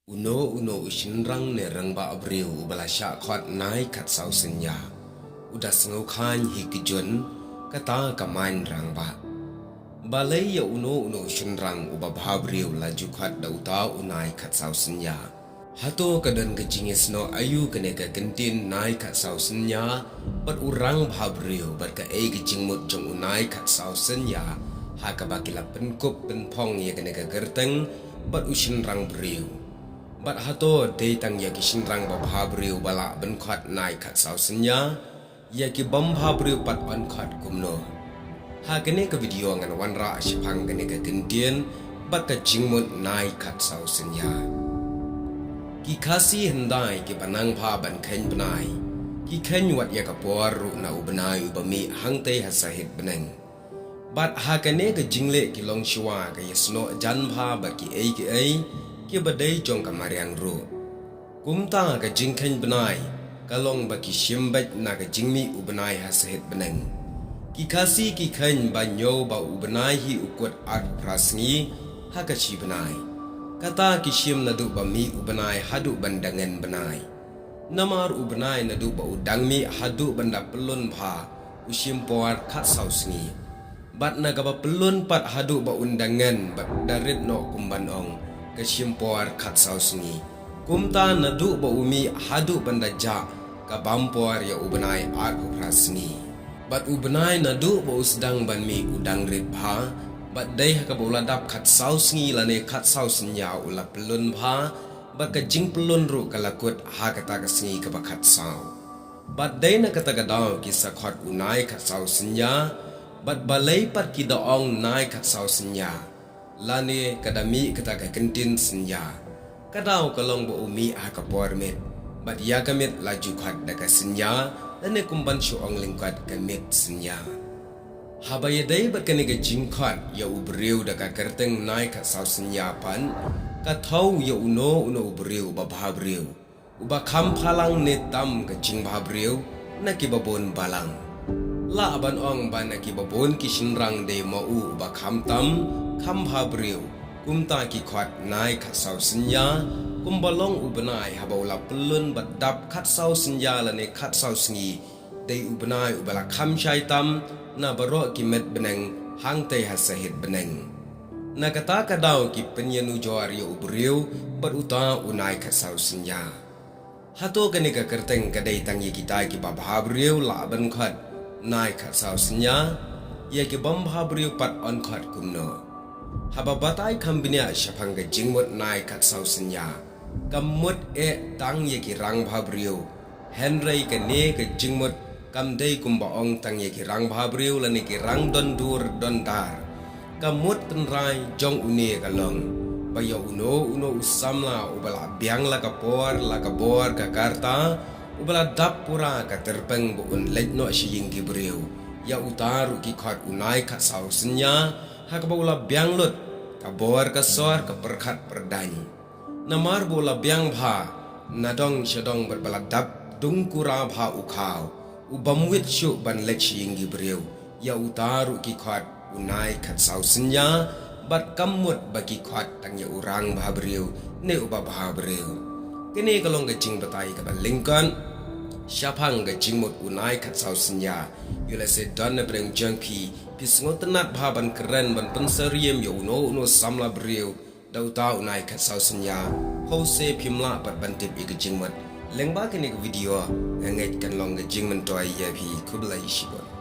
Uno ushinrang ne rangba abriu ubala sya khot nai khat sau senya uda sngau khan hikijun kata kamain rangba balai ya uno ushinrang uba bhabriu laju khat dauta unai khat sau senya hato kadan kejingis no ayu kene ka kentin nai khat sau senya bat urang bhabriu bat ka ei kejingmut jong unai khat sau senya ha ka bakila penkup penpong ye kene ka gerteng bat ushinrang briu Bat hato day tang yaki shinrang ba bhabriu bala ban khat nai khat sau senya yaki bam bhabriu pat on khat kumno ha kene ka video ngan wanra shipang kene ka kentien bat ka jingmut nai khat sau senya ki khasi hendai ki banang pha ban khen banai ki khen wat yaka por ru na ubanai ubami hangte hasahit beneng bat ha kene ka jingle ki long shwa ka yesno jan pha ba ki ei ki badai jong kamariang ru kumta ka jingkhen benai kalong baki shimbaj na ka jingmi ubenai hasahit beneng ki khasi ki khen ba nyo ba ubenai hi ukut at prasngi ha ka chi benai kata ki shim na du ba mi ubenai hadu bandangan benai namar ubenai na du ba udang mi hadu banda pelun pha ushim por khat sau sngi bat na ka ba pelun pat hadu ba undangan bat darit no kumban ong Kesimpor khat sau sngi kumta nadu ba umi hadu banda ja ka bampor ya ubenai ar prasngi bat ubenai nadu ba usdang ban mi udang rit bha bat dai ka bola dap khat sau sngi lane khat sau snya ula pelun bha bat ka jing pelun ru kalakut ha kata ka sngi ka ba khat sau bat dai na kata ka daw ki sa khat unai khat sau snya bat balai pat ki daong nai khat sau snya Lani kadami kata ka kentin senya kadau kalong bo umi ha ka pormet bat ya kamit laju khat da ka senya lane kumban shu ong lingkat kamit senya habaya dai bat kane ka jingkhat ya ubriu da ka kerteng nai ka sau senya pan ka thau ya uno ubriu ba bhabriu uba kham phalang ne tam ka jing bhabriu na ki babon balang la ban ong ban na ki babon ki shinrang de mo u ba kham tam kham bhabriu kumta ki khat nai khat sau senya kumbalong ubenai habaula pelun badap khat sau senya lane khat sau sngi dei ubenai ubala kham shaitam na baro ki met beneng hangte hasahit beneng na kata kadau ki penyenu jawari ubriu beruta unai khat sau senya hato kene ka kerteng kadai tangi kita ki bhabriu la ban khat nai khat sau senya ye ki bam bhabriu pat on khat kumno haba batai kambinia shapanga jingmut nai khat sau senya kamut tang ye ki rang bhabriu henrei ka ne ka jingmut kam dei kumba ong tang ye ki rang bhabriu lani ki rang don dur don dar kamut penrai jong une ka long bayo uno usamla ubala biang la ka bor ka karta ubala dap pura ka terpeng bu un letno shiying ki briu ya utaru ki khat unai khat sau senya hak bola biang lut ka bor ka sor ka perkhat perdany namar bola biang bha nadong shadong berbala dap dung kura bha ukhau ubamwit shu ban lechi ingi briu ya utaru ki khat unai khat sau senya bat kamut bagi khat tang ya urang bha briu ne uba bha briu kini kalong ka jing batai ka lingkan Syapang ga jingmut unai khat sau senya yula se don na breng jangpi pisngot tenat bhaban keren ban pensariem yo uno samla briu dauta unai khat sau senya hose phimla pat bantip ig jingmut lengba kini video ngai kan long ga jingman toy ya phi kublai shibon